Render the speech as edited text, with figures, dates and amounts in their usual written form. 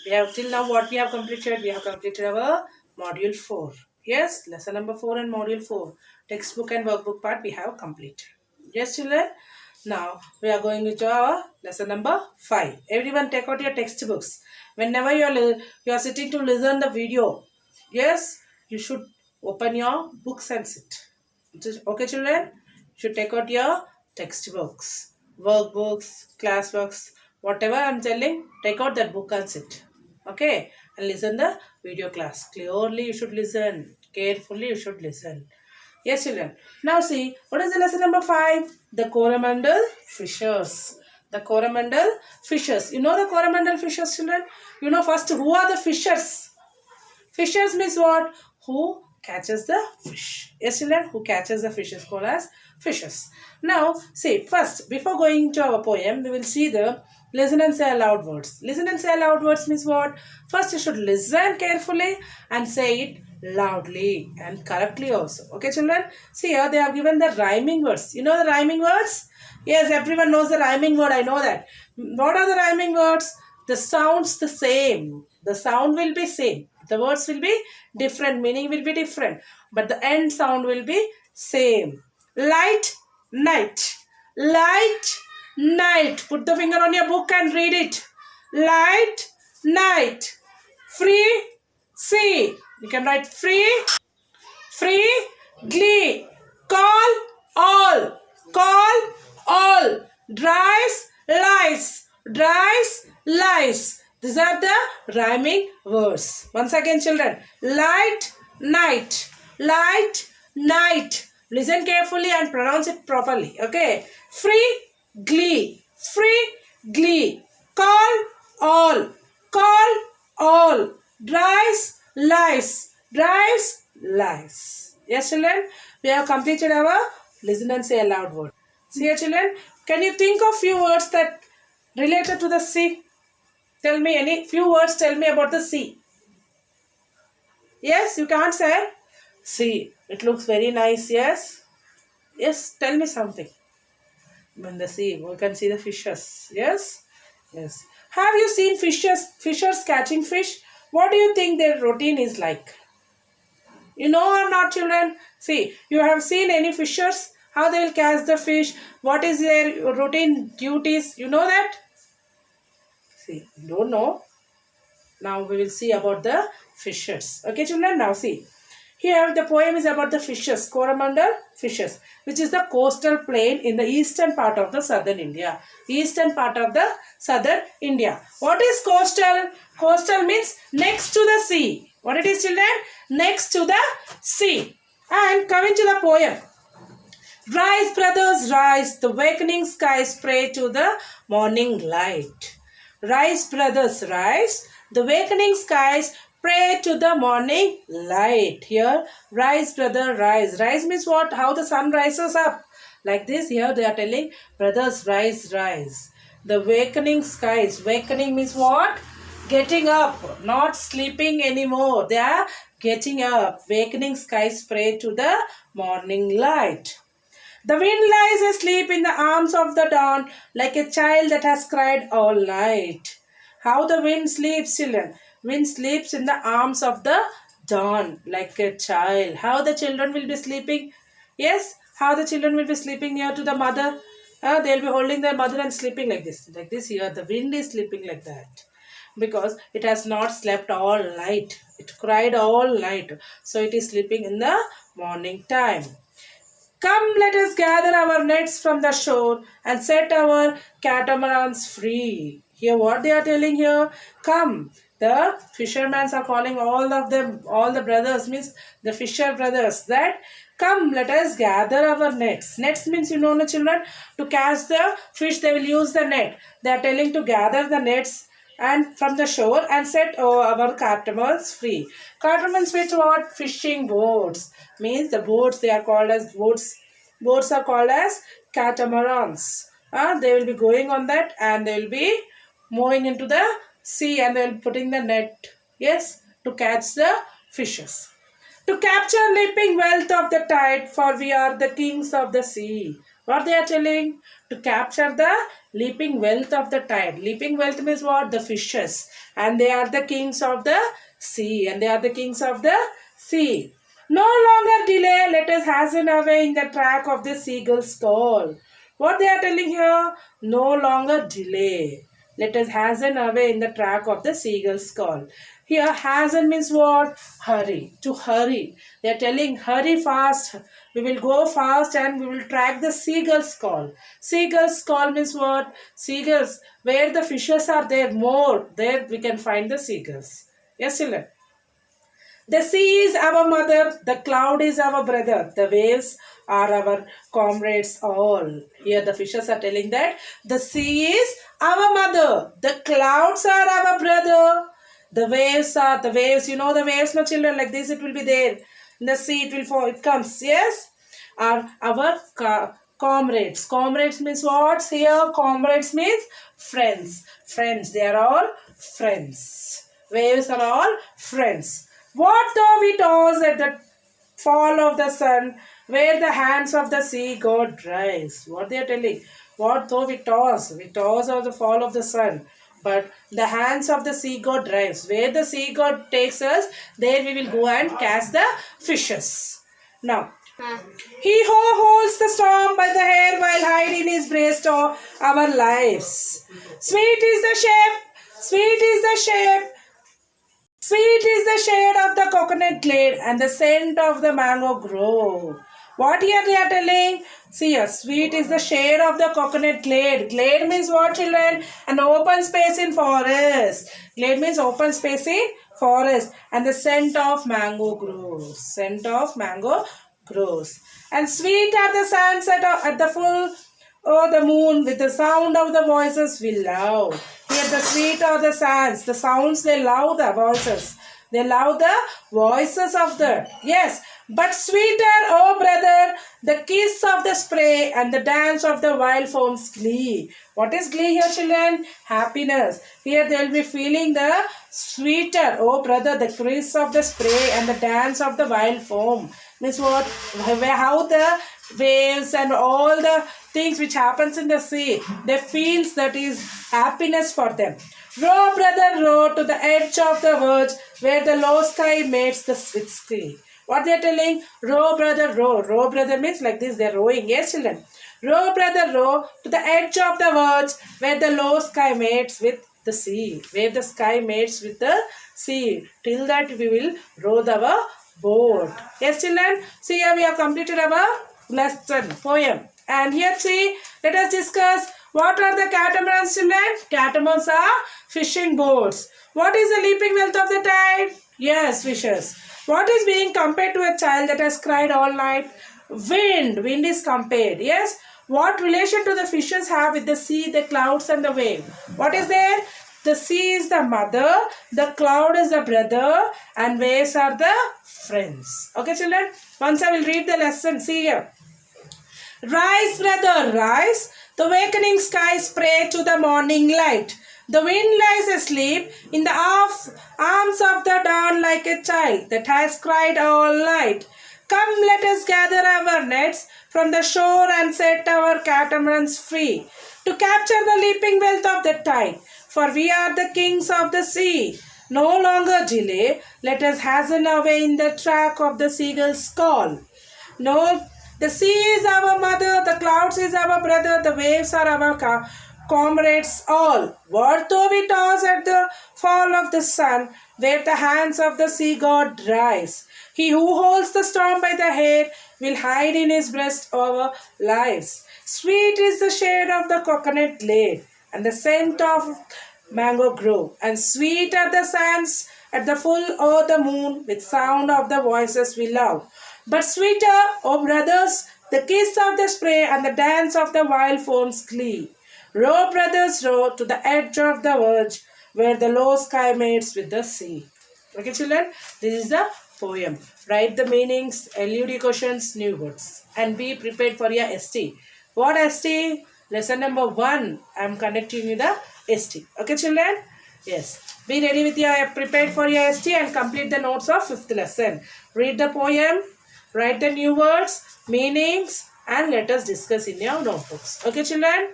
We have till now what we have completed? We have completed our module 4. Yes, lesson number 4 and module 4. Textbook and workbook part we have completed. Yes, children. Now we are going into our lesson number 5. Everyone take out your textbooks. Whenever you are sitting to listen the video, yes, you should open your books and sit. Okay, children? You should take out your textbooks, workbooks, classworks, whatever I'm telling, take out that book and sit. Okay? And listen the video class. Clearly you should listen. Carefully you should listen. Yes, children. Now see, what is the lesson number 5? The Coromandel fishers. The Coromandel fishers. You know the Coromandel fishers, children? You know first who are the fishers? Fishers means what? Who catches the fish. Yes, children, who catches the fish is called as fishers. Now, see, first, before going to our poem, we will see the listen and say aloud words. Listen and say aloud words means what? First, you should listen carefully and say it loudly and correctly also. Okay, children? See, here they have given the rhyming words. You know the rhyming words? Yes, everyone knows the rhyming word. I know that. What are the rhyming words? The sounds the same. The sound will be same. The words will be different. Meaning will be different. But the end sound will be same. Light, night. Light, night. Put the finger on your book and read it. Light, night. Free, sea. You can write free, glee. Call, all, drives, lies. These are the rhyming words. Once again, children. Light, night. Listen carefully and pronounce it properly. Okay. Free, glee. Call, all. Drives, lies. Yes, children. We have completed our listen and say aloud word. See here, children. Can you think of few words that related to the sea? Tell me any few words. Tell me about the sea. Yes, you can't say. See, it looks very nice. Yes. Yes, tell me something. In the sea, we can see the fishes. Yes. Yes. Have you seen fishers catching fish? What do you think their routine is like? You know or not, children? See, you have seen any fishers? How they will catch the fish? What is their routine duties? You know that? See, you don't know. Now we will see about the fishers. Okay, children? Now see. Here the poem is about the fishers, Coromandel fishers, which is the coastal plain in the eastern part of the southern India. Eastern part of the southern India. What is coastal? Coastal means next to the sea. What it is, children? Next to the sea. And coming to the poem. Rise, brothers, rise. The awakening skies pray to the morning light. Rise, brothers, rise. The awakening skies pray to the morning light. Here, rise, brother, rise. Rise means what? How the sun rises up. Like this, here they are telling, brothers, rise. The awakening skies. Awakening means what? Getting up, not sleeping anymore. They are getting up. Awakening skies pray to the morning light. The wind lies asleep in the arms of the dawn like a child that has cried all night. How the wind sleeps, children? Wind sleeps in the arms of the dawn like a child. How the children will be sleeping? Yes, how the children will be sleeping near to the mother? They will be holding their mother and sleeping like this. Like this here, the wind is sleeping like that. Because it has not slept all night. It cried all night. So it is sleeping in the morning time. Come, let us gather our nets from the shore and set our catamarans free. Here, what they are telling here? Come. The fishermen are calling all of them, all the brothers, means the fisher brothers, that come, let us gather our nets. Nets means, you know, children, to catch the fish, they will use the net. They are telling to gather the nets and from the shore and set our catamarans free. Catamarans means what? Fishing boats. Means the boats, they are called as boats. Boats are called as catamarans. They will be going on that and they will be moving into the sea and they will be putting the net, yes, to catch the fishes. To capture leaping wealth of the tide, for we are the kings of the sea. What they are telling? To capture the leaping wealth of the tide. Leaping wealth means what? The fishes. And they are the kings of the sea. And they are the kings of the sea. No longer delay, let us hasten away in the track of the seagull's call. What they are telling here? No longer delay. Let us hasten away in the track of the seagull's call. Here, hasten means what? Hurry. To hurry. They are telling, hurry fast. We will go fast and we will track the seagull's call. Seagull's call means what? Seagulls. Where the fishes are there, more. There we can find the seagulls. Yes, children. The sea is our mother, the cloud is our brother, the waves are our comrades all. Here the fishes are telling that the sea is our mother, the clouds are our brother, the waves are the waves. You know the waves, no children, like this it will be there. In the sea it will fall, it comes, yes? Are our comrades. Comrades means what? Here comrades means friends. Friends, they are all friends. Waves are all friends. What though we toss at the fall of the sun, where the hands of the sea god rise? What they are telling? What though we toss? We toss at the fall of the sun. But the hands of the sea god rise. Where the sea god takes us, there we will go and catch the fishes. Now, he who holds the storm by the hair while hiding his breast of our lives. Sweet is the shape, sweet is the shape, sweet is the shade of the coconut glade and the scent of the mango grove. What here they are telling? See here, sweet is the shade of the coconut glade. Glade means what, children? An open space in forest. Glade means open space in forest. And the scent of mango grows. Scent of mango grows. And sweet are the sunset at the full oh, the moon with the sound of the voices we love. Here the sweet are the sounds. The sounds they love the voices. They love the voices of the. Yes. But sweeter, oh brother, the kiss of the spray and the dance of the wild foam's glee. What is glee here, children? Happiness. Here they will be feeling the sweeter, oh brother, the kiss of the spray and the dance of the wild foam. Means what? How the waves and all the things which happens in the sea, they feels that is happiness for them. Row, brother, row to the edge of the verge where the low sky meets the with sea. What they are telling? Row, brother, row. Row, brother means like this. They are rowing. Yes, children. Row, brother, row to the edge of the verge where the low sky meets with the sea. Where the sky meets with the sea. Till that we will row our boat. Yes, children. See here we have completed our lesson, poem. And here see, let us discuss what are the catamarans, children? Catamarans are fishing boats. What is the leaping wealth of the tide? Yes, fishes. What is being compared to a child that has cried all night? Wind. Wind is compared. Yes. What relation do the fishes have with the sea, the clouds and the wave? What is there? The sea is the mother, the cloud is the brother, and waves are the friends. Okay, children? Once I will read the lesson. See here. Rise, brother, rise. The awakening skies pray to the morning light. The wind lies asleep in the arms of the dawn like a child that has cried all night. Come, let us gather our nets from the shore and set our catamarans free to capture the leaping wealth of the tide. For we are the kings of the sea. No longer delay, let us hasten away in the track of the seagull's call. No, the sea is our mother, the clouds is our brother, the waves are our comrades all. What though we toss at the fall of the sun, where the hands of the sea god rise. He who holds the storm by the hair will hide in his breast our lives. Sweet is the shade of the coconut glade, and the scent of mango grove, and sweet are the sands at the full o' the moon with sound of the voices we love. But sweeter, O brothers, the kiss of the spray and the dance of the wild foam's glee. Row, brothers, row to the edge of the verge where the low sky meets with the sea. Okay, children, this is the poem. Write the meanings, LUD questions, new words, and be prepared for your ST. What ST? Lesson number 1. I am conducting you the ST. Okay, children? Yes. Be ready with your prepared for your ST and complete the notes of 5th lesson. Read the poem. Write the new words, meanings, and let us discuss in your notebooks. Okay, children?